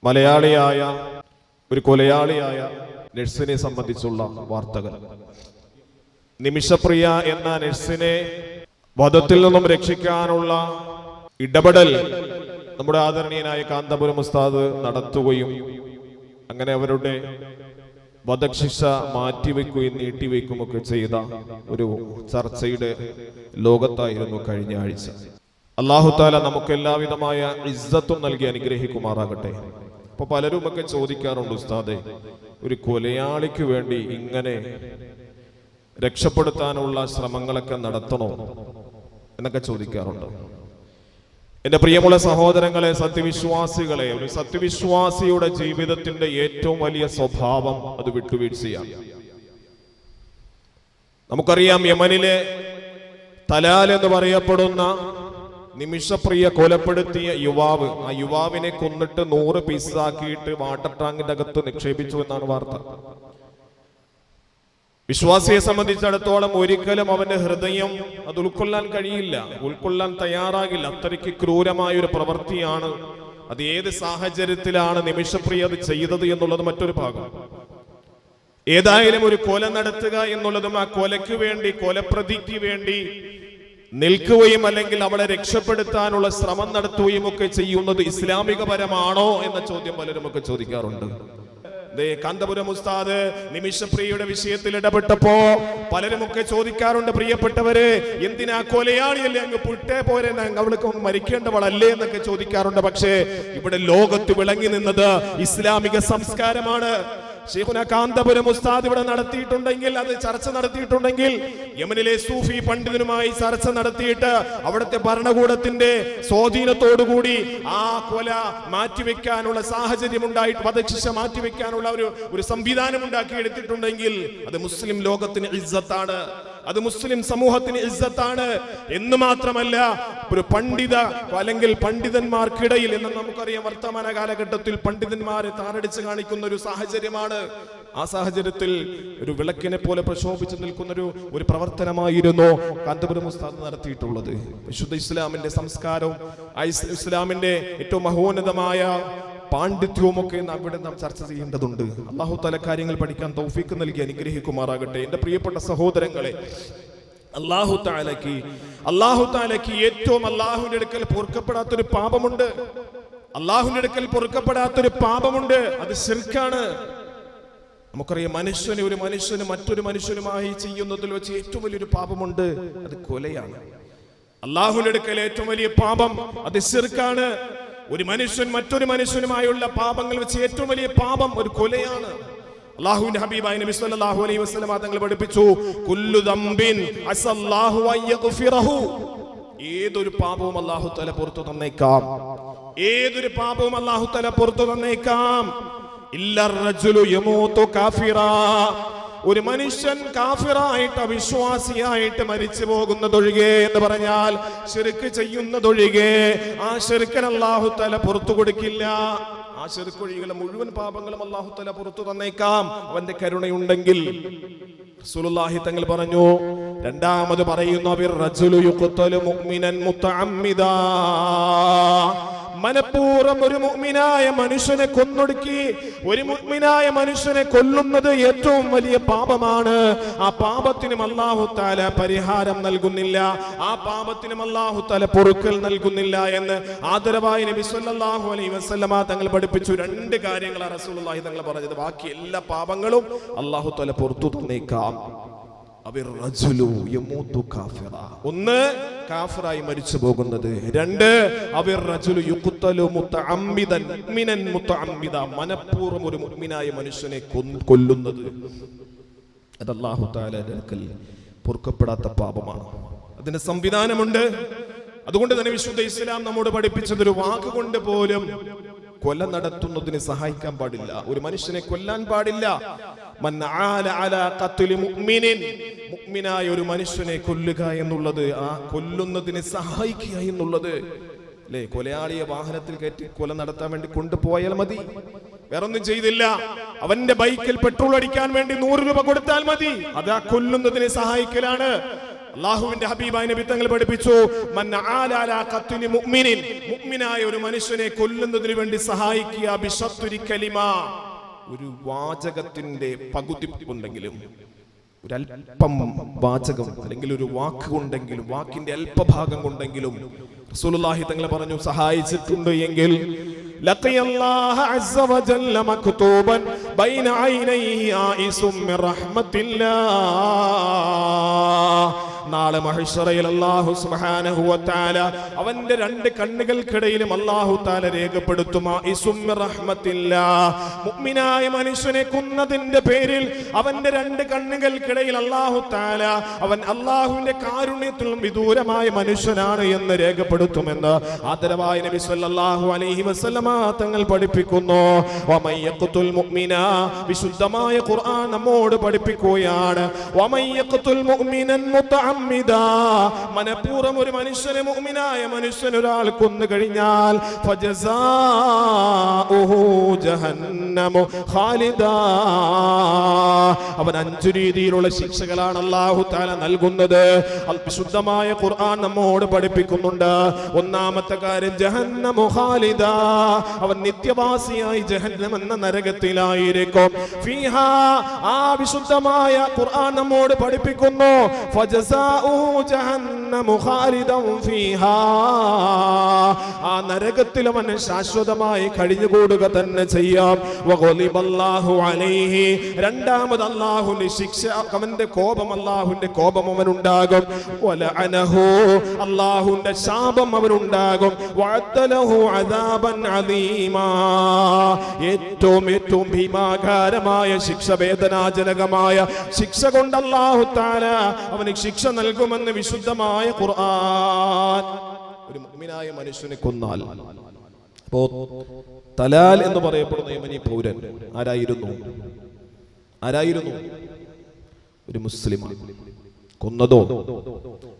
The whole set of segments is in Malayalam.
മലയാളിയായ ഒരു കൊലയാളിയായ നഴ്സിനെ സംബന്ധിച്ചുള്ള വാർത്തകൾ. നിമിഷപ്രിയ എന്ന നഴ്സിനെ വധത്തിൽ നിന്നും രക്ഷിക്കാനുള്ള ഇടപെടൽ നമ്മുടെ ആദരണീയനായ കാന്തപുരം ഉസ്താദ് നടത്തുകയും അങ്ങനെ അവരുടെ വധശിക്ഷ മാറ്റിവെക്കുകയും നീട്ടിവെക്കുകയൊക്കെ ചെയ്ത ഒരു ചർച്ചയുടെ ലോകത്തായിരുന്നു കഴിഞ്ഞ ആഴ്ച. അല്ലാഹു തആല നമുക്ക് എല്ലാവിധമായ ഇസ്സത്തും നൽകി അനുഗ്രഹിക്കുമാറാകട്ടെ. അപ്പൊ പലരുമൊക്കെ ചോദിക്കാറുണ്ട്, ഉസ്താദേ, ഒരു കൊലയാളിക്ക് വേണ്ടി ഇങ്ങനെ രക്ഷപ്പെടുത്താനുള്ള ശ്രമങ്ങളൊക്കെ നടത്തണോ എന്നൊക്കെ ചോദിക്കാറുണ്ട്. എന്റെ പ്രിയമുള്ള സഹോദരങ്ങളെ, സത്യവിശ്വാസികളെ, ഒരു സത്യവിശ്വാസിയുടെ ജീവിതത്തിന്റെ ഏറ്റവും വലിയ സ്വഭാവം അത് വിട്ടുവീഴ്ചയാണ്. നമുക്കറിയാം, യമനിലെ തലാൽ എന്ന് പറയപ്പെടുന്ന നിമിഷപ്രിയ കൊലപ്പെടുത്തിയ യുവാവ്, ആ യുവാവിനെ കൊന്നിട്ട് 100 പീസാക്കിയിട്ട് വാട്ടർ ടാങ്കിന്റെ അകത്ത് നിക്ഷേപിച്ചു എന്നാണ് വാർത്ത. വിശ്വാസിയെ സംബന്ധിച്ചിടത്തോളം ഒരിക്കലും അവന്റെ ഹൃദയം അത് ഉൾക്കൊള്ളാൻ കഴിയില്ല, ഉൾക്കൊള്ളാൻ തയ്യാറാകില്ല. അത്രയ്ക്ക് ക്രൂരമായ ഒരു പ്രവൃത്തിയാണ്. അത് ഏത് സാഹചര്യത്തിലാണ് നിമിഷപ്രിയ അത് ചെയ്തത് എന്നുള്ളത് മറ്റൊരു ഭാഗം. ഏതായാലും ഒരു കൊല നടത്തുക എന്നുള്ളതും ആ കൊലയ്ക്ക് വേണ്ടി, കൊലപ്രതിക്ക് വേണ്ടി നിൽക്കുകയും അല്ലെങ്കിൽ അവളെ രക്ഷപ്പെടുത്താനുള്ള ശ്രമം നടത്തുകയും ഒക്കെ ചെയ്യുന്നത് ഇസ്ലാമികപരമാണോ എന്ന ചോദ്യം പലരും ഒക്കെ ചോദിക്കാറുണ്ട്. കാന്തപുരം ഉസ്താദ് നിമിഷപ്രിയയുടെ വിഷയത്തിൽ ഇടപെട്ടപ്പോ പലരുമൊക്കെ ചോദിക്കാറുണ്ട്, പ്രിയപ്പെട്ടവര്, എന്തിനാ കൊലയാളിയല്ലേ അങ്ങ് പുട്ടേ പോരെ, അവൾക്ക് മരിക്കേണ്ടവളല്ലേ എന്നൊക്കെ ചോദിക്കാറുണ്ട്. പക്ഷേ ഇവിടെ ലോകത്ത് വിളങ്ങി നിന്നത് ഇസ്ലാമിക സംസ്കാരമാണ്. ശൈഖുന കാന്തപുരം ഉസ്താദ് ഇവിടെ നടത്തിയിട്ടുണ്ടെങ്കിൽ, അത് ചർച്ച നടത്തിയിട്ടുണ്ടെങ്കിൽ, യമനിലെ സൂഫി പണ്ഡിതനുമായി ചർച്ച നടത്തിയിട്ട് അവിടുത്തെ ഭരണകൂടത്തിന്റെ സ്വാധീനത്തോടുകൂടി ആ കൊല മാറ്റിവെക്കാനുള്ള സാഹചര്യം ഉണ്ടായിട്ട്, വധശിക്ഷ മാറ്റിവെക്കാനുള്ള ഒരു സംവിധാനം ഉണ്ടാക്കി എടുത്തിട്ടുണ്ടെങ്കിൽ അത് മുസ്ലിം ലോകത്തിന് ഇസ്സത്താണ്, അത് മുസ്ലിം സമൂഹത്തിന് ഇസ്സത്താണ്. എന്ന് മാത്രമല്ല, ഒരു പണ്ഡിത അല്ലെങ്കിൽ പണ്ഡിതന്മാർക്കിടയിൽ എന്ന് നമുക്കറിയാം, വർത്തമാന കാലഘട്ടത്തിൽ പണ്ഡിതന്മാരെ താറടിച്ച് കാണിക്കുന്ന ഒരു സാഹചര്യമാണ്. ആ സാഹചര്യത്തിൽ ഒരു വിളക്കിനെ പോലെ പ്രശോഭിച്ചു നിൽക്കുന്ന ഒരു പ്രവർത്തനമായിരുന്നു കാന്തപുരം ഉസ്താദ് നടത്തിയിട്ടുള്ളത്. വിശുദ്ധ ഇസ്ലാമിന്റെ സംസ്കാരവും ഇസ്ലാമിന്റെ ഏറ്റവും മഹോന്നതമായ പാണ്ഡിത്യവും ഒക്കെ ഇവിടെ നാം ചർച്ച ചെയ്യേണ്ടതുണ്ട്. അല്ലാഹു തആല കാര്യങ്ങൾ പഠിക്കാൻ തൗഫീഖ് നൽകി അനുഗ്രഹിക്കുമാറാകട്ടെ. എന്റെ പ്രിയപ്പെട്ട സഹോദരങ്ങളെ, അല്ലാഹു തആലയ്ക്ക് ഏറ്റവും അല്ലാഹുവിന്റെ അടുക്കൽ പൊറുക്കപ്പെടാത്തൊരു പാപമുണ്ട്. അല്ലാഹുവിന്റെ അടുക്കൽ പൊറുക്കപ്പെടാത്തൊരു പാപമുണ്ട്, അത് ശിർക്കാണ്. നമുക്കറിയാം, ഒരു മനുഷ്യന് മറ്റൊരു മനുഷ്യനുമായി ചെയ്യുന്നതിൽ വെച്ച് ഏറ്റവും വലിയൊരു പാപമുണ്ട്, അത് കൊലയാണ്. അല്ലാഹുവിന്റെ അടുക്കൽ ഏറ്റവും വലിയ പാപം അത് ശിർക്കാണ്. ഒരു മനുഷ്യൻ മറ്റൊരു മനുഷ്യനുമായുള്ള പാപങ്ങൾ വെച്ച് ഏറ്റവും വലിയ പാപം ഒരു കൊലയാണ്. അല്ലാഹുവിന്റെ ഹബീബായ നബി സല്ലല്ലാഹു അലൈഹി വസല്ലം തങ്ങൾ പഠിപ്പിച്ചു, കുല്ലു ദംബിൻ അസല്ലാഹു അയ്യഗ്ഫിറഹു, ഏതൊരു പാപവും അല്ലാഹു തആല പുറത്തു തന്നേക്കാം, ഏതൊരു പാപവും അല്ലാഹു തആല പുറത്തു തന്നേക്കാം. ഇല്ലർ റജുലു യമൂതു കാഫിറാ, ഒരു മനുഷ്യൻ കാഫിറായിട്ട്, അവിശ്വാസിയായിട്ട് മരിച്ചു പോകുന്നതൊഴികെ എന്ന് പറഞ്ഞാൽ ശിർക്ക് ചെയ്യുന്നതൊഴികെ ആ ശിർക്കിന് അല്ലാഹു തആല പുറത്തു കൊടുക്കില്ല. ആ ശിർക്കൊഴികെ മുഴുവൻ പാപങ്ങളും അല്ലാഹു തആല പുറത്തു തന്നേക്കാം, അവന്റെ കരുണയുണ്ടെങ്കിൽ. റസൂലുള്ളാഹി തങ്ങൾ പറഞ്ഞു, രണ്ടാമത് പറയുന്നു, അബിർ റജുലു യുഖ്തലു മുഅ്മിനൻ മുതഅമ്മിദാ, മനഃപൂർവ്വം ഒരു മുഅ്മിനായ മനുഷ്യനെ കൊന്നൊടുക്കി, ഒരു മുഅ്മിനായ മനുഷ്യനെ കൊല്ലുന്നത് ഏറ്റവും വലിയ പാപമാണ്. ആ പാപത്തിനും അല്ലാഹു തആല പരിഹാരം നൽകുന്നില്ല, ആ പാപത്തിനും അല്ലാഹു തആല പൊറുക്കൽ നൽകുന്നില്ല എന്ന് ആദരവായ നബി സല്ലല്ലാഹു അലൈഹി വസല്ലമ തങ്ങൾ പഠിപ്പിച്ചു. 2 കാര്യങ്ങളാണ് റസൂലുള്ളാഹി തങ്ങൾ പറഞ്ഞത്. ബാക്കി എല്ലാ പാപങ്ങളും അല്ലാഹു തആല പുറത്തു തന്നേക്കാം. ഒന്ന്, കാഫിറായി മരിച്ചു പോകുന്നത്. 2, മനഃപൂർവ്വം ഒരു മുഅ്മിനായ മനുഷ്യനെ കൊല്ലുന്നത്. അത് അല്ലാഹു തആലയുടെ അടുക്കൽ പൊറുക്കപ്പെടാത്ത പാപമാണ്. അതിന് സംവിധാനമുണ്ട്. അതുകൊണ്ട് തന്നെ വിശുദ്ധ ഇസ്ലാം നമ്മോട് പഠിപ്പിച്ചത്, ഒരു വാക്കുകൊണ്ട് പോലും കൊല നടത്തുന്നതിന് സഹായിക്കാൻ പാടില്ല, ഒരു മനുഷ്യനെ കൊല്ലാൻ പാടില്ല. മുഅ്മിനായ ഒരു മനുഷ്യനെ കൊല്ലുക എന്നുള്ളത്, ആ കൊല്ലുന്നതിന് സഹായിക്കുക എന്നുള്ളത്, അല്ലെ? കൊലയാളിയെ വാഹനത്തിൽ കയറ്റി കൊല നടത്താൻ വേണ്ടി കൊണ്ടുപോയാൽ മതി, വേറൊന്നും ചെയ്തില്ല. അവന്റെ ബൈക്കിൽ പെട്രോൾ അടിക്കാൻ വേണ്ടി 100 രൂപ കൊടുത്താൽ മതി, അത് ആ കൊല്ലുന്നതിന് സഹായിക്കലാണ്. അല്ലാഹുവിന്റെ ഹബീബായ നബി തങ്ങൾ പഠിപ്പിച്ചു, മൻ ആല അലാ ഖത്ലി മുഅ്മിനിൻ, മുഅ്മിനായ ഒരു മനുഷ്യനെ കൊല്ലുന്നതിന് വേണ്ടി സഹായിക്കുക, ബിശത്രി കലിമ, ഒരു വാചകത്തിന്റെ പകുതി ഉണ്ടെങ്കിലും, ഒരല്പം വാചകം അല്ലെങ്കിൽ ഒരു വാക്ക് കൊണ്ടെങ്കിലും, വാക്കിന്റെ അല്പഭാഗം കൊണ്ടെങ്കിലും റസൂലുള്ളാഹി തങ്ങൾ പറഞ്ഞു സഹായിച്ചിട്ടുണ്ട് എങ്കിൽ ലഖിയല്ലാഹ അസ്സ വജല്ല മക്തൂബൻ ബൈന ഐനൈഹി ആയിസും മിർ റഹ്മത്തില്ലാഹ്. നാളെ മഹ്ശറയിൽ അല്ലാഹു സുബ്ഹാനഹു വ തആല അവന്റെ രണ്ട് കണ്ണുകൾക്കിടയിലും അല്ലാഹു തആല രേഖപ്പെടുത്തും ആയിസും മിർ റഹ്മത്തില്ലാഹ്. മുഅ്മിനായ മനുഷ്യനെ കൊന്നതിന്റെ പേരിൽ അവന്റെ രണ്ട് കണ്ണുകൾക്കിടയിൽ അല്ലാഹു തആല അവൻ അല്ലാഹുവിന്റെ കാരുണ്യത്തിലും വിദൂരമായ മനുഷ്യനാണ് എന്ന് രേഖപ്പെടുത്തുമെന്ന് ആദരവായ നബി സല്ലല്ലാഹു അലൈഹി വസല്ലമ തങ്ങൾ പഠിപ്പിക്കുന്നു. വമൻ യഖ്തുൽ മുഅ്മിന, വിശുദ്ധമായ ഖുർആൻ നമ്മോട് പഠിപ്പിക്കുകയാണ്, വമൻ യഖ്തുൽ മുഅ്മിനൻ മുതഅമ്മിദാ, മനപൂർവ്വം ഒരു മനുഷ്യനെ, മുഅ്മിനായ മനുഷ്യൻ ഒരാൾ കൊന്നു കഴിഞ്ഞാൽ ഫജസാഉഹു ജഹന്നമു ഖാലിദാ, അവൻ 5 രീതിയിലുള്ള ശിക്ഷകളാണ് അല്ലാഹു തആല നൽകുന്നത്. വിശുദ്ധമായ ഖുർആൻ നമ്മോട് പഠിപ്പിക്കുന്നുണ്ട്. ഒന്നാമത്തെ കാര്യം ജഹന്നമു ഖാലിദാ, അവൻ നിത്യവാസിയായി ജഹന്നം എന്ന നരകത്തിലായിരിക്കും. ഫീഹാ, ആ വിശുദ്ധമായ ഖുർആൻ നമ്മോട് പഠിപ്പിക്കുന്നു, ഫജസാഉഹു ജഹന്നമു ഖാലിദൻ ഫീഹാ, ആ നരകത്തിൽ അവൻ ശാശ്വതമായി കഴിഞ്ഞുകൂടുക തന്നെ ചെയ്യാം. വഗളിബല്ലാഹു അലൈഹി, രണ്ടാമത് അല്ലാഹുവിന്റെ ശിക്ഷ, അവന്റെ കോപം, അല്ലാഹുവിന്റെ കോപം അവനുണ്ടാകും. വലഅനഹു, അല്ലാഹുവിന്റെ ശാപം അവനുണ്ടാകും. വഅദ്ദലഹു അദാബൻ അദീമാ, ഏറ്റവും ഭീമാകാരമായ ശിക്ഷ, വേദനാജനകമായ ശിക്ഷ കൊണ്ട് അല്ലാഹു തആല അവന് ശിക്ഷ നൽകുമെന്ന് വിശുദ്ധമായ ഖുർആൻ. ഒരു മുഅ്മിനായ മനുഷ്യനെ കൊന്നാൽ, അപ്പോ തലാൽ എന്ന് പറയപ്പെടുന്ന യമനി പൗരൻ ആരായിരുന്നു? ഒരു മുസ്ലിം. കൊന്നതോ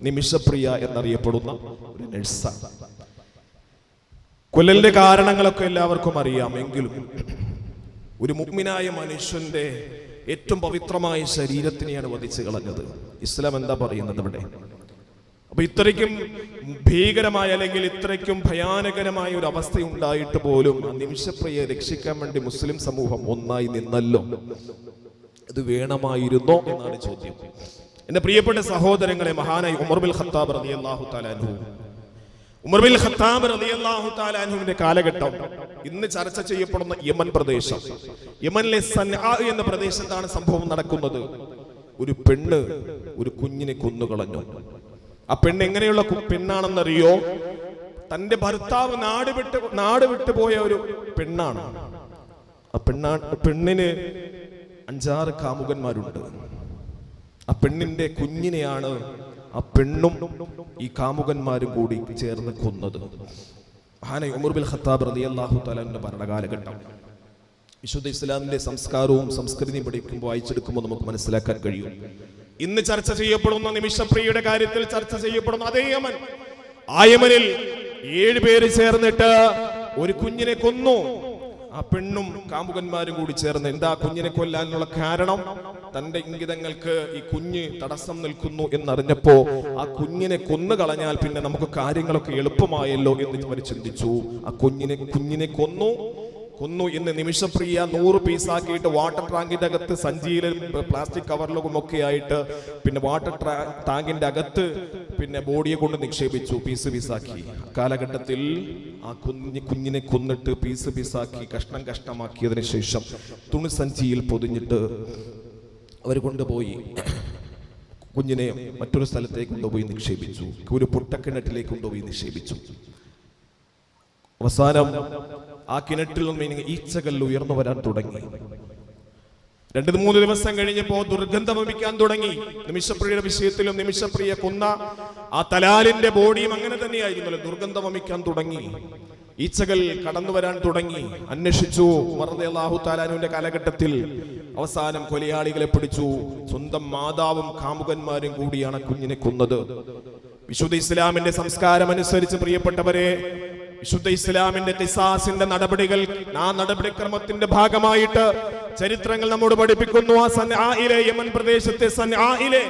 നിമിഷപ്രിയ എന്നറിയപ്പെടുന്ന ഒരു നഴ്സാണ്. കൊല്ലലിന്റെ കാരണങ്ങളൊക്കെ എല്ലാവർക്കും അറിയാം. എങ്കിലും ഒരു മുഅ്മിനായ മനുഷ്യന്റെ ഏറ്റവും പവിത്രമായ ശരീരത്തിനെയാണ് വധിച്ചു കളഞ്ഞത്. ഇസ്ലാം എന്താ പറയുന്നത് ഇവിടെ? അപ്പൊ ഇത്രയ്ക്കും ഭീകരമായ അല്ലെങ്കിൽ ഇത്രയ്ക്കും ഭയാനകരമായ ഒരു അവസ്ഥ ഉണ്ടായിട്ട് പോലും ആ നിമിഷപ്രിയയെ രക്ഷിക്കാൻ വേണ്ടി മുസ്ലിം സമൂഹം ഒന്നായി നിന്നല്ലോ. ഇത് വേണമായിരുന്നോ എന്നാണ് ചോദ്യം. എന്റെ പ്രിയപ്പെട്ട സഹോദരങ്ങളെ, മഹാനായ ഉമർ ബിൻ ഖത്താബ് റളിയല്ലാഹു തആല അൻഹു, ഉമർ ബിൻ ഖത്താബ് റളിയല്ലാഹു തആല അൻഹുവിന്റെ കാലഘട്ടം ഇന്ന് ചർച്ച ചെയ്യപ്പെടുന്ന യമൻ പ്രദേശം, യമനിലെ സൻആ എന്ന പ്രദേശത്താണ് സംഭവം നടക്കുന്നത്. ഒരു പെണ്ണ് ഒരു കുഞ്ഞിനെ കൊന്നുകളഞ്ഞു. ആ പെണ്ണ് എങ്ങനെയുള്ള പെണ്ണാണെന്നറിയോ? തന്റെ ഭർത്താവ് നാട് വിട്ടു പോയ ഒരു പെണ്ണാണ്. ആ പെണ്ണിന് 5-6 കാമുകന്മാരുണ്ട്. ആ പെണ്ണിന്റെ കുഞ്ഞിനെയാണ് ആ പെണ്ണും ഈ കാമുകന്മാരും കൂടി ചേർന്ന് കൊന്നത്. മഹാനായ ഉമർ ബിൻ ഖത്താബ് റളിയല്ലാഹു തആലയുടെ ഭരണകാലഘട്ടം. വിശുദ്ധ ഇസ്ലാമിന്റെ സംസ്കാരവും സംസ്കൃതിയും പഠിക്കുമ്പോൾ, വായിച്ചെടുക്കുമ്പോൾ നമുക്ക് മനസ്സിലാക്കാൻ കഴിയും. ഇന്ന് ചർച്ച ചെയ്യപ്പെടുന്ന നിമിഷപ്രിയയുടെ കാര്യത്തിൽ ചർച്ച ചെയ്യപ്പെടുന്ന അതേ യമൻ, ആ യമനിൽ 7 പേര് ചേർന്നിട്ട് ഒരു കുഞ്ഞിനെ കൊന്നു. ആ പെണ്ണും കാമുകന്മാരും കൂടി ചേർന്ന്. എന്താ കുഞ്ഞിനെ കൊല്ലാനുള്ള കാരണം? തന്റെ ഇംഗിതങ്ങൾക്ക് ഈ കുഞ്ഞ് തടസ്സം നിൽക്കുന്നു എന്നറിഞ്ഞപ്പോ ആ കുഞ്ഞിനെ കൊന്നു കളഞ്ഞാൽ പിന്നെ നമുക്ക് കാര്യങ്ങളൊക്കെ എളുപ്പമായല്ലോ എന്ന് അവർ ചിന്തിച്ചു. ആ കുഞ്ഞിനെ കൊന്നു ഇന്ന് നിമിഷപ്രിയ 100 പീസാക്കിയിട്ട് വാട്ടർ ടാങ്കിന്റെ അകത്ത് സഞ്ചിയിലും പ്ലാസ്റ്റിക് കവറിലും ഒക്കെ ആയിട്ട് പിന്നെ വാട്ടർ ടാങ്കിന്റെ അകത്ത് പിന്നെ ബോഡിയെ കൊണ്ട് നിക്ഷേപിച്ചു, പീസാക്കി. കാലഘട്ടത്തിൽ ആ കുഞ്ഞിനെ കൊന്നിട്ട് പീസാക്കി കഷ്ണമാക്കിയതിനു ശേഷം തുണിസഞ്ചിയിൽ പൊതിഞ്ഞിട്ട് അവർ കൊണ്ടുപോയി കുഞ്ഞിനെ മറ്റൊരു സ്ഥലത്തേക്ക് കൊണ്ടുപോയി നിക്ഷേപിച്ചു. ഒരു പൊട്ടക്കിണറ്റിലേക്ക് കൊണ്ടുപോയി നിക്ഷേപിച്ചു. അവസാനം ആ കിണറ്റിൽ നിന്ന് ഈച്ചകൾ ഉയർന്നു വരാൻ തുടങ്ങി. 2-3 ദിവസം കഴിഞ്ഞപ്പോ ദുർഗന്ധം വമിക്കാൻ തുടങ്ങി. നിമിഷപ്രിയയുടെ വിഷയത്തിലും നിമിഷപ്രിയ കൊന്ന ആ തലാലിന്റെ ബോഡിയും അങ്ങനെ തന്നെയായിരുന്നല്ലോ, ദുർഗന്ധം വമിക്കാൻ തുടങ്ങി. ഈച്ചകൾ കടന്നു വരാൻ തുടങ്ങി. അന്വേഷിച്ചു. ഉമർ റളിയല്ലാഹു തആല അൻഹുവിന്റെ കാലഘട്ടത്തിൽ അവസാനം കൊലയാളികളെ പിടിച്ചു. സ്വന്തം മാതാവും കാമുകന്മാരും കൂടിയാണ് കുഞ്ഞിനെ കൊന്നത്. വിശുദ്ധ ഇസ്ലാമിന്റെ സംസ്കാരം അനുസരിച്ച് പ്രിയപ്പെട്ടവരെ, വിശുദ്ധ ഇസ്ലാമിന്റെ ഖിസാസിന്റെ നടപടികൾ, ആ നടപടിക്രമത്തിന്റെ ഭാഗമായിട്ട് ചരിത്രങ്ങൾ നമ്മോട് പഠിപ്പിക്കുന്നു. ആ സൻആയിലെ, യമൻ പ്രദേശത്തെ സൻആയിലെ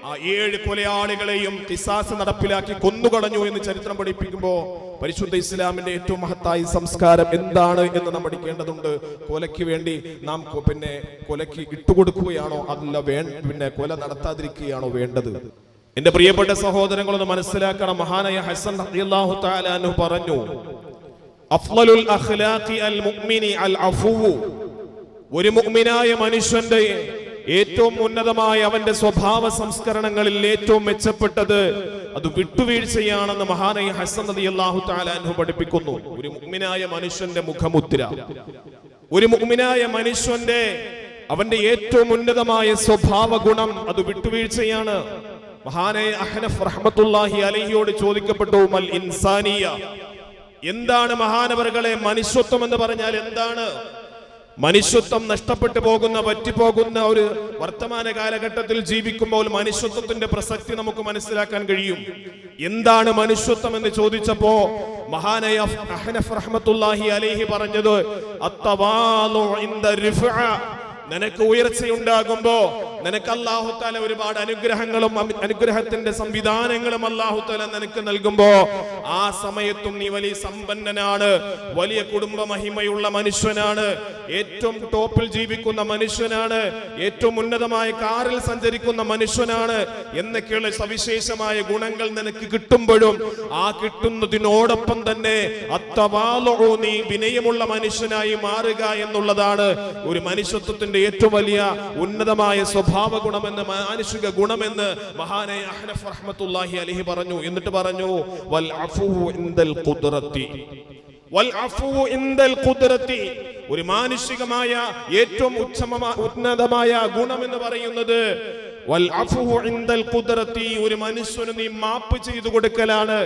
ആ 7 കൊലയാളികളെയും ഖിസാസ് നടപ്പിലാക്കി കൊന്നുകളഞ്ഞു എന്ന് ചരിത്രം പഠിപ്പിക്കുമ്പോൾ പരിശുദ്ധ ഇസ്ലാമിന്റെ ഏറ്റവും മഹത്തായ സംസ്കാരം എന്താണ് എന്ന് നാം പഠിക്കേണ്ടതുണ്ട്. കൊലയ്ക്ക് വേണ്ടി നാം കൊലയ്ക്ക് ഇട്ടുകൊടുക്കുകയാണോ, അതല്ല പിന്നെ കൊല നടത്താതിരിക്കുകയാണോ വേണ്ടത്? എന്റെ പ്രിയപ്പെട്ട സഹോദരങ്ങളൊന്ന് മനസ്സിലാക്കണം. മഹാനായ ഹസൻ റളിയല്ലാഹു തആല അൻഹു പറഞ്ഞു, അഫ്ളലുൽ അഖ്ലാഖി അൽ മുഅ്മിനി അൽ അഫൂ. ഒരു മുഅ്മിനായ മനുഷ്യന്റെ ഏറ്റവും ഉന്നതമായ അവന്റെ സ്വഭാവ സംസ്കരണങ്ങളിൽ ഏറ്റവും മെച്ചപ്പെട്ടത് അത് വിട്ടുവീഴ്ചയാണെന്ന് മഹാനായ ഹസൻ റളിയല്ലാഹു തആല അൻഹു പഠിപ്പിക്കുന്നു. ഒരു മുഅ്മിനായ മനുഷ്യന്റെ മുഖമുദ്ര, ഒരു മുഅ്മിനായ മനുഷ്യന്റെ അവന്റെ ഏറ്റവും ഉന്നതമായ സ്വഭാവ ഗുണം അത് വിട്ടുവീഴ്ചയാണ്. മഹാനായ അഹ്നഫ് റഹ്മത്തുള്ളാഹി അലൈഹിയോട് ചോദിക്കപ്പെട്ടു, മൽ ഇൻസാനിയ, എന്താണ് മഹാനവറുകളെ മനുഷ്യത്വം എന്ന് പറഞ്ഞാൽ എന്താണ്? മനുഷ്യത്വം നഷ്ടപ്പെട്ടു പോകുന്ന, പറ്റിപ്പോകുന്ന ഒരു വർത്തമാന കാലഘട്ടത്തിൽ ജീവിക്കുമ്പോൾ മനുഷ്യത്വത്തിന്റെ പ്രസക്തി നമുക്ക് മനസ്സിലാക്കാൻ കഴിയും. എന്താണ് മനുഷ്യത്വം എന്ന് ചോദിച്ചപ്പോ മഹാനായ അഹ്നഫ് റഹ്മത്തുള്ളാഹി അലൈഹി പറഞ്ഞത്, അത്തവാലു ഇൻദ റിഫഅ, നിനക്ക് ഉയർച്ചയുണ്ടാകുമ്പോ നിനക്ക് അല്ലാഹു തആല ഒരുപാട് അനുഗ്രഹങ്ങളും അനുഗ്രഹത്തിന്റെ സംവിധാനങ്ങളും അല്ലാഹു തആല നിനക്ക് നൽകുമ്പോ ആ സമയത്തും നീ വലിയ സമ്പന്നനാണ്, വലിയ കുടുംബ മഹിമയുള്ള മനുഷ്യനാണ്, ഏറ്റവും ടോപ്പിൽ ജീവിക്കുന്ന മനുഷ്യനാണ്, ഏറ്റവും ഉന്നതമായ കാറിൽ സഞ്ചരിക്കുന്ന മനുഷ്യനാണ് എന്നൊക്കെയുള്ള സവിശേഷമായ ഗുണങ്ങൾ നിനക്ക് കിട്ടുമ്പോഴും ആ കിട്ടുന്നതിനോടൊപ്പം തന്നെ അത്തവാലു, നീ വിനയമുള്ള മനുഷ്യനായി മാറുക എന്നുള്ളതാണ് ഒരു മനുഷ്യത്വത്തിന്റെ ഏറ്റവും വലിയ ഉന്നതമായ സ്വഭാവ ഗുണമെന്ന്, മാനുഷിക ഗുണമെന്ന് മഹാനായ അഹ്നഫ് റഹ്മത്തുള്ളാഹി അലൈഹി പറഞ്ഞു. എന്നിട്ട് പറഞ്ഞു, വൽ അഫൂ ഇൻദൽ ഖുദ്റത്തി, വൽ അഫൂ ഇൻദൽ ഖുദ്റത്തി, ഒരു മാനുഷികമായ ഏറ്റവും ഉന്നതമായ ഗുണം എന്ന് പറയുന്നത് വൽ അഫൂ ഇൻദൽ ഖുദ്റത്തി, ഒരു മനുഷ്യന് നീ മാപ്പ് ചെയ്തു കൊടുക്കലാണ്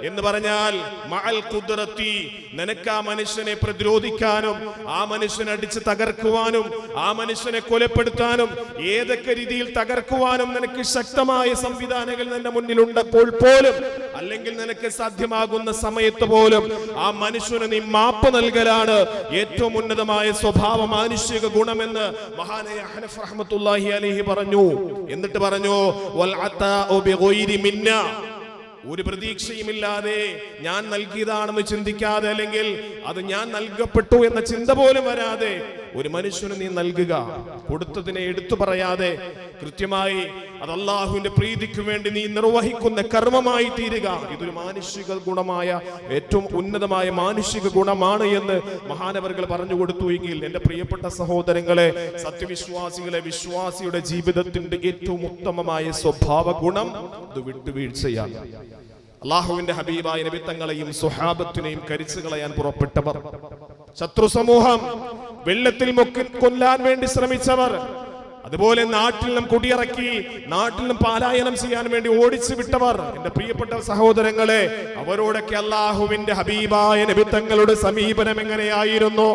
എന്ന് പറഞ്ഞാൽ മഅൽ ഖുദ്റത്തി, നിനക്ക് ആ മനുഷ്യനെ പ്രതിരോധിക്കാനും ആ മനുഷ്യനെ അടിച്ച് തകർക്കുവാനും ആ മനുഷ്യനെ കൊലപ്പെടുത്താനും ഏതൊക്കെ രീതിയിൽ തകർക്കുവാനും നിനക്ക് ശക്തമായ സംവിധാനങ്ങൾ നിന്റെ മുന്നിലുണ്ടപ്പോൾ പോലും, അല്ലെങ്കിൽ നിനക്ക് സാധ്യമാകുന്ന സമയത്ത് പോലും ആ മനുഷ്യന് നീ മാപ്പ് നൽകലാണ് ഏറ്റവും ഉന്നതമായ സ്വഭാവ മാനുഷിക ഗുണമെന്ന് മഹാനായ അഹ്നഫ് റഹ്മത്തുള്ളാഹി അലൈഹി പറഞ്ഞു. എന്നിട്ട് പറഞ്ഞു, വൽ അതാഉ ബിഗൈരി മിന്ന, ഒരു പ്രതീക്ഷയുമില്ലാതെ ഞാൻ നൽകിയതാണെന്ന് ചിന്തിക്കാതെ, അല്ലെങ്കിൽ അത് ഞാൻ നൽകപ്പെട്ടു എന്ന ചിന്ത പോലും വരാതെ ഒരു മനുഷ്യന് നീ നൽകുക, കൊടുത്തതിനെ എടുത്തു പറയാതെ കൃത്യമായി അത് അല്ലാഹുവിന്റെ പ്രീതിക്ക് വേണ്ടി നീ നിർവഹിക്കുന്ന കർമ്മമായി തീരുക. ഇതൊരു മാനുഷിക ഗുണമായ ഏറ്റവും ഉന്നതമായ മാനുഷിക ഗുണമാണ് എന്ന് മഹാനവറുകൾ പറഞ്ഞു കൊടുത്തു. എങ്കിൽ എന്റെ പ്രിയപ്പെട്ട സഹോദരങ്ങളെ, സത്യവിശ്വാസികളെ, വിശ്വാസിയുടെ ജീവിതത്തിന്റെ ഏറ്റവും ഉത്തമമായ സ്വഭാവ ഗുണം ഇത് വിട്ടുവീഴ്ചയാണ്. അല്ലാഹുവിന്റെ ഹബീബായ നബി തങ്ങളെയും സ്വഹാബത്തിനെയും കരിച്ചു കളയാൻ പുറപ്പെട്ടവർ, ശത്രു സമൂഹം, വെള്ളത്തിൽ മുക്കി കൊല്ലാൻ വേണ്ടി ശ്രമിച്ചവർ, അതുപോലെ നാട്ടിൽ നിന്നും കുടിയിറക്കി നാട്ടിൽ നിന്നും പാലായനം ചെയ്യാൻ വേണ്ടി ഓടിച്ചു വിട്ടവർ, എന്റെ പ്രിയപ്പെട്ട സഹോദരങ്ങളെ, അവരോടൊക്കെ അല്ലാഹുവിന്റെ ഹബീബായ നബി തങ്ങളുടെ സമീപനം എങ്ങനെയായിരുന്നു?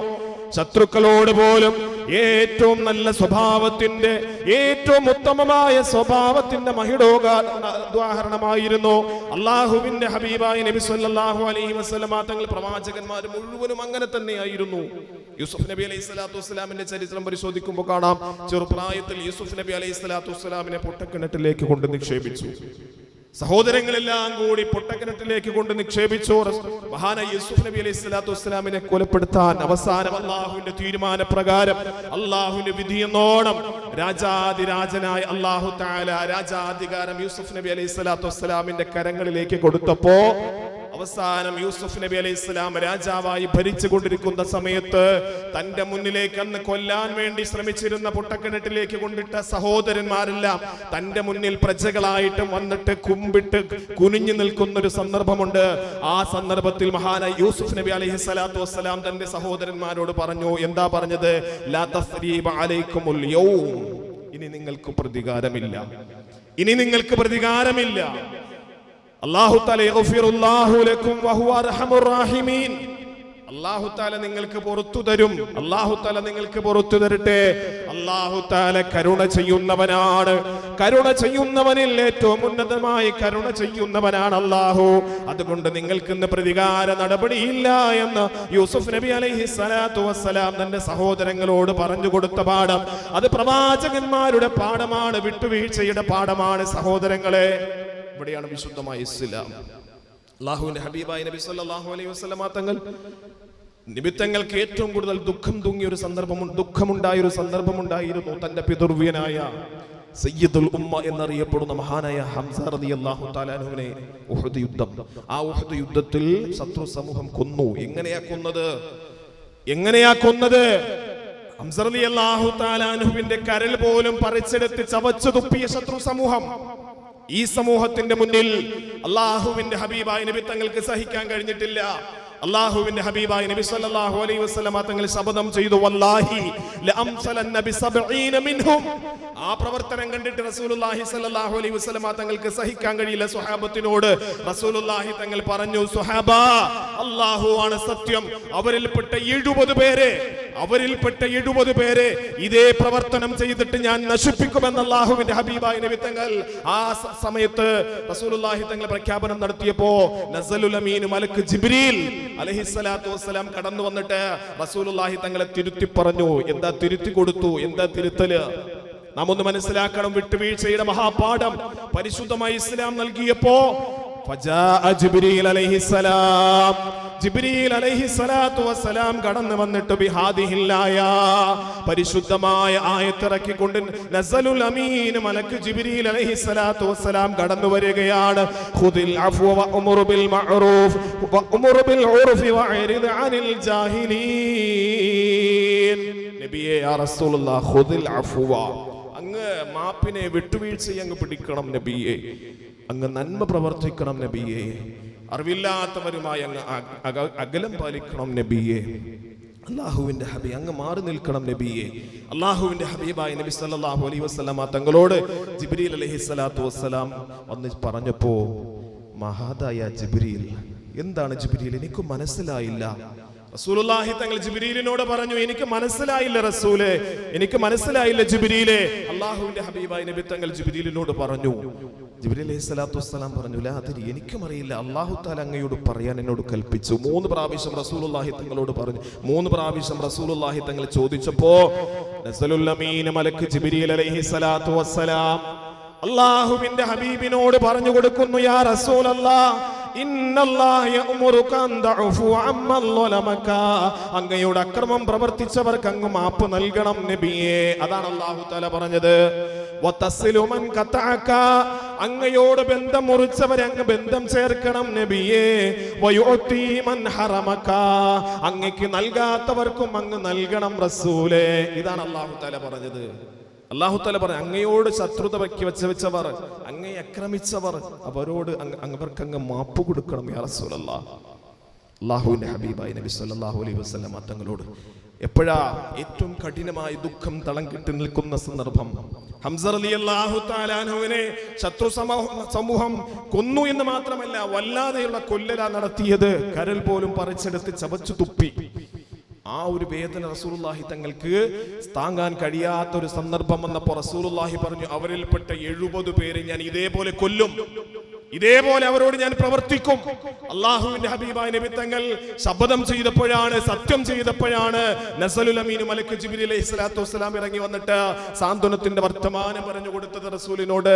ശത്രുക്കളോട് പോലും ഏറ്റവും നല്ല സ്വഭാവത്തിന്റെ, ഏറ്റവും ഉത്തമമായ സ്വഭാവത്തിന്റെ ഉദാഹരണമായിരുന്നു അല്ലാഹുവിന്റെ ഹബീബായ നബി സല്ലല്ലാഹു അലൈഹി വസല്ലമ തങ്ങൾ. പ്രവാചകന്മാർ മുഴുവനും അങ്ങനെ തന്നെയായിരുന്നു. യൂസുഫ് നബി അലൈഹി സ്വലാത്തു വസ്സലാമിന്റെ ചരിത്രം പരിശോധിക്കുമ്പോൾ കാണാം, ചെറുപ്രായത്തിൽ യൂസുഫ് നബി അലൈഹി സ്വലാത്തു വസ്സലാമിനെ പൊട്ടക്കിണറ്റിലേക്ക് കൊണ്ട് നിക്ഷേപിച്ചു. സഹോദരങ്ങളെല്ലാം കൂടി പൊട്ടക്കിണറ്റിലേക്ക് കൊണ്ട് നിക്ഷേപിച്ചു. മഹാനായ യൂസുഫ് നബി അലൈഹി സ്വലാത്തു വസ്സലാമിനെ കൊലപ്പെടുത്താൻ അവസാനം അല്ലാഹുവിന്റെ തീരുമാനപ്രകാരം, അല്ലാഹുവിന്റെ വിധിയെന്നോണം രാജാതിരാജനായ അല്ലാഹു തആല രാജാധികാരം യൂസുഫ് നബി അലൈഹി സ്വലാത്തു വസ്സലാമിന്റെ കരങ്ങളിലേക്ക് കൊടുത്തപ്പോ അവസാനം യൂസുഫ് നബി അലൈഹി സ്വലാം രാജാവായി ഭരിച്ചുകൊണ്ടിരിക്കുന്ന സമയത്ത് തന്റെ മുന്നിലേക്ക് അന്ന് കൊല്ലാൻ വേണ്ടി ശ്രമിച്ചിരുന്ന പൊട്ടക്കിണറ്റിലേക്ക് കൊണ്ടിട്ട സഹോദരന്മാരെല്ലാം തന്റെ മുന്നിൽ പ്രജകളായിട്ടും വന്നിട്ട് കുമ്പിട്ട് കുനിഞ്ഞു നിൽക്കുന്ന ഒരു സന്ദർഭമുണ്ട്. ആ സന്ദർഭത്തിൽ മഹാനായ യൂസുഫ് നബി അലൈഹി സ്വലാത്തു വസ്സലാം തന്റെ സഹോദരന്മാരോട് പറഞ്ഞു, എന്താ പറഞ്ഞത്? ലാ തസ്രീബ അലൈക്കുമുൽ യൗം, ഇനി നിങ്ങൾക്ക് പ്രതികാരമില്ല, ഇനി നിങ്ങൾക്ക് പ്രതികാരമില്ല. അല്ലാഹു തആല യഗ്ഫിറുല്ലാഹു ലക്കും വഹുവ അർഹമുർ റഹീമീൻ, അല്ലാഹു തആല നിങ്ങൾക്ക് പുറത്തു തരും. അല്ലാഹു തആല നിങ്ങൾക്ക് പുറത്തു തരട്ടെ. അല്ലാഹു തആല കരുണ ചെയ്യുന്നവനാണ്. കരുണ ചെയ്യുന്നവനിൽ ഏറ്റവും ഉന്നതമായി കരുണ ചെയ്യുന്നവനാണ് അല്ലാഹു. അതുകൊണ്ട് നിങ്ങൾക്ക് ഇന്ന് പ്രതികാര നടപടിയില്ല എന്ന് യൂസുഫ് നബി അലൈഹി സ്വലാത്തു വസ്സലാം തന്റെ സഹോദരങ്ങളോട് പറഞ്ഞു കൊടുത്ത പാഠം, അത് പ്രവാചകന്മാരുടെ പാഠമാണ്, വിട്ടുവീഴ്ചയുടെ പാഠമാണ് സഹോദരങ്ങളെ. ഇവിടെയാണ് വിശുദ്ധമായ ഇസ്ലാം. അല്ലാഹുവിന്റെ ഹബീബായ നബി സല്ലല്ലാഹു അലൈഹി വസല്ലമ തങ്ങൾ നിമിത്തങ്ങൾക്ക് ഏറ്റവും കൂടുതൽ ദുഃഖമുണ്ടായ ഒരു സന്ദർഭമുണ്ടായിരുന്നു. തന്റെ പിതൃവ്യനായ സയ്യിദുൽ ഉമ്മ എന്നറിയപ്പെടുന്ന മഹാനായ ഹംസ റളിയല്ലാഹു തആല അൻഹുവിനെ ഉഹദ് യുദ്ധം, ആ ഉഹദ് യുദ്ധത്തിൽ ശത്രു സമൂഹം കൊന്നു. എങ്ങനെയാ കൊന്നത്? ഹംസ റളിയല്ലാഹു തആല അൻഹുവിന്റെ കരൾ പോലും പറിച്ചെടുത്ത് ചവച്ചു തുപ്പിയ ശത്രു സമൂഹം. ഈ സമൂഹത്തിന്റെ മുന്നിൽ അല്ലാഹുവിന്റെ ഹബീബായ നബി തങ്ങൾക്ക് സഹിക്കാൻ കഴിഞ്ഞിട്ടില്ല. അല്ലാഹുവിന്റെ ഹബീബായ നബി സല്ലല്ലാഹു അലൈഹി വസല്ലമ തങ്ങൾ ശപഥം ചെയ്തു, വല്ലാഹി ലഅംസലന്ന ബി70 മിൻഹും. ആ പ്രവർത്തനം കണ്ടിട്ട് റസൂലുള്ളാഹി സ്വല്ലല്ലാഹു അലൈഹി വസല്ലമ തങ്ങൾക്ക് സഹിക്കാൻ കഴിയില്ല. സ്വഹാബത്തിനോട് റസൂലുള്ളാഹി തങ്ങൾ പറഞ്ഞു, സ്വഹാബ, അല്ലാഹു ആണ് സത്യം, അവരിൽപ്പെട്ട 70 പേരെ ഇതേ പ്രവർത്തനം ചെയ്തിട്ട് ഞാൻ നശിപ്പിക്കുമെന്ന് അല്ലാഹുവിന്റെ ഹബീബായ നബി തങ്ങൾ ആ സമയത്ത് റസൂലുള്ളാഹി തങ്ങൾ പ്രഖ്യാപനം നടത്തിയപ്പോ നസലുൽ അമീൻ മലക്ക് ജിബ്രീൽ അലൈഹിസ്സലാത്തു വസ്സലാം കടന്നു വന്നിട്ട് റസൂലുള്ളാഹി തങ്ങളെ തിരുത്തി പറഞ്ഞു. എന്താ തിരുത്തി കൊടുത്തു? എന്താ തിരുത്തല്? നാം ഒന്ന് മനസ്സിലാക്കണം. വിട്ടുവീഴ്ചയുടെ മഹാപാഠം പരിശുദ്ധമായ ഇസ്ലാം നൽകിയപ്പോ ജിബ്രീൽ അലൈഹിസ്സലാത്തു വസ്സലാം കടന്നു വന്നിട്ട് ബിഹാദിഹിൽ ആയ, പരിശുദ്ധമായ ആയത്തിറക്കിക്കൊണ്ട് നസലുൽ അമീൻ മലക്ക് ജിബ്രീൽ അലൈഹിസ്സലാത്തു വസ്സലാം കടന്നു വരികയാണ്. ഖുദിൽ അഫ്വ വഅ്മുർ ബിൽ മഅറൂഫ് വഅ്മുർ ബിൽ ഉർഫി വഅരിദ് അനിൽ ജാഹിലീൻ. നബിയേ, യാ റസൂലുള്ളാഹ്, ഖുദിൽ അഫ്വ, അങ്ങ് മാപ്പിനെ വിട്ടുവീഴ്ചയെ അങ്ങ് പിടിക്കണം നബിയേ. അങ്ങ് നന്മ പ്രവർത്തിക്കണം നബിയേ. അറിവില്ലാത്തവരുമായി അങ്ങ് അകലം പാലിക്കണം നബിയേ. അല്ലാഹുവിന്റെ ഹബീബ് അങ്ങ് മാറി നിൽക്കണം നബിയേ. അല്ലാഹുവിന്റെ ഹബീബായ നബി സല്ലല്ലാഹു അലൈഹി വസല്ലമ തങ്ങളോട് ജിബ്രീൽ അലൈഹിസ്സലാത്തു വസ്സലാം വന്ന് പറഞ്ഞപ്പോ, മഹാദായ ജിബ്രീൽ, എന്താണ് ജിബ്രീൽ, എനിക്ക് മനസ്സിലായില്ല. റസൂലുള്ളാഹി തങ്ങൾ ജിബ്രീലിനോട് പറഞ്ഞു, എനിക്ക് മനസ്സിലായില്ല റസൂലേ, എനിക്ക് മനസ്സിലായില്ല ജിബ്രീലേ. അല്ലാഹുവിന്റെ ഹബീബായ നബി തങ്ങൾ ജിബ്രീലിനോട് പറഞ്ഞു. ജിബ്രീൽ അലൈഹിസ്സലാത്തു വസ്സലാം പറഞ്ഞു, ലാ അദ്രി, എനിക്കും അറിയില്ല, അല്ലാഹു തആല അങ്ങയോട് പറയാൻ എന്നോട് കൽപ്പിച്ചു. 3 പ്രാവശ്യം റസൂലുള്ളാഹി തങ്ങളോട് പറഞ്ഞു. 3 പ്രാവശ്യം റസൂലുള്ളാഹി തങ്ങൾ ചോദിച്ചപ്പോ നസലുൽ അമീൻ മലക്ക് ജിബ്രീൽ അലൈഹിസ്സലാത്തു വസ്സലാം അല്ലാഹുവിന്റെ ഹബീബിനോട് പറഞ്ഞു കൊടുക്കുന്നു, യാ റസൂലല്ലാഹ്, അങ്ങയുടെ അക്രമം പ്രവർത്തിച്ചവർക്ക് അങ്ങ് മാപ്പ് നൽകണം നബിയേ. അതാണ് അല്ലാഹു തആല പറഞ്ഞത്. അങ്ങയോട് ബന്ധം മുറിച്ചവരെ അങ്ങ് ബന്ധം ചേർക്കണം നബിയേ. അങ്ങക്ക് നൽകാത്തവർക്കും അങ്ങ് നൽകണം റസൂലേ. ഇതാണ് അല്ലാഹു തആല പറഞ്ഞത്. അല്ലാഹു തആല പറഞ്ഞു, അങ്ങയോട് ശത്രുത വെച്ചവർ, അങ്ങേ ആക്രമിച്ചവർ, അവരോട് അവർക്ക് അങ്ങ് മാപ്പ് കൊടുക്കണം യാ റസൂലല്ലാഹ്. അല്ലാഹുവിന്റെ ഹബീബായ നബി സല്ലല്ലാഹു അലൈഹി വസല്ലം തങ്ങളോട് എപ്പോഴാ ഏറ്റവും കഠിനമായ ദുഃഖം തളം കെട്ടി നിൽക്കുന്ന സന്ദർഭം? ഹംസ റളിയല്ലാഹു തആല അൻഹുവിനെ ശത്രു സമൂഹം കൊന്നു എന്ന് മാത്രമല്ല, വല്ലാതെയുള്ള കൊല്ലല നടത്തിയത്. കരൾ പോലും പറിച്ചെടുത്ത് ചവച്ചു തുപ്പി. ആ ഒരു വേദന റസൂലുള്ളാഹി തങ്ങൾക്ക് താങ്ങാൻ കഴിയാത്ത ഒരു സന്ദർഭം വന്നപ്പോൾ റസൂലുള്ളാഹി പറഞ്ഞു, അവരിൽപ്പെട്ട 70 പേരെ ഞാൻ ഇതേപോലെ കൊല്ലും, ഇതേപോലെ അവരോട് ഞാൻ പ്രവർത്തിക്കും. അല്ലാഹുവിന്റെ ഹബീബായ നബി തങ്ങൾ ശപഥം ചെയ്തപ്പോഴാണ്, സത്യം ചെയ്തപ്പോഴാണ് നസലുൽ അമീൻ മലക്ക് ജിബ്രീൽ അലൈഹിസ്സലാത്തു വസ്സലാം ഇറങ്ങി വന്നിട്ട് സാന്ത്വനത്തിന്റെ വർത്തമാനം പറഞ്ഞു കൊടുത്തത് റസൂലിനോട്.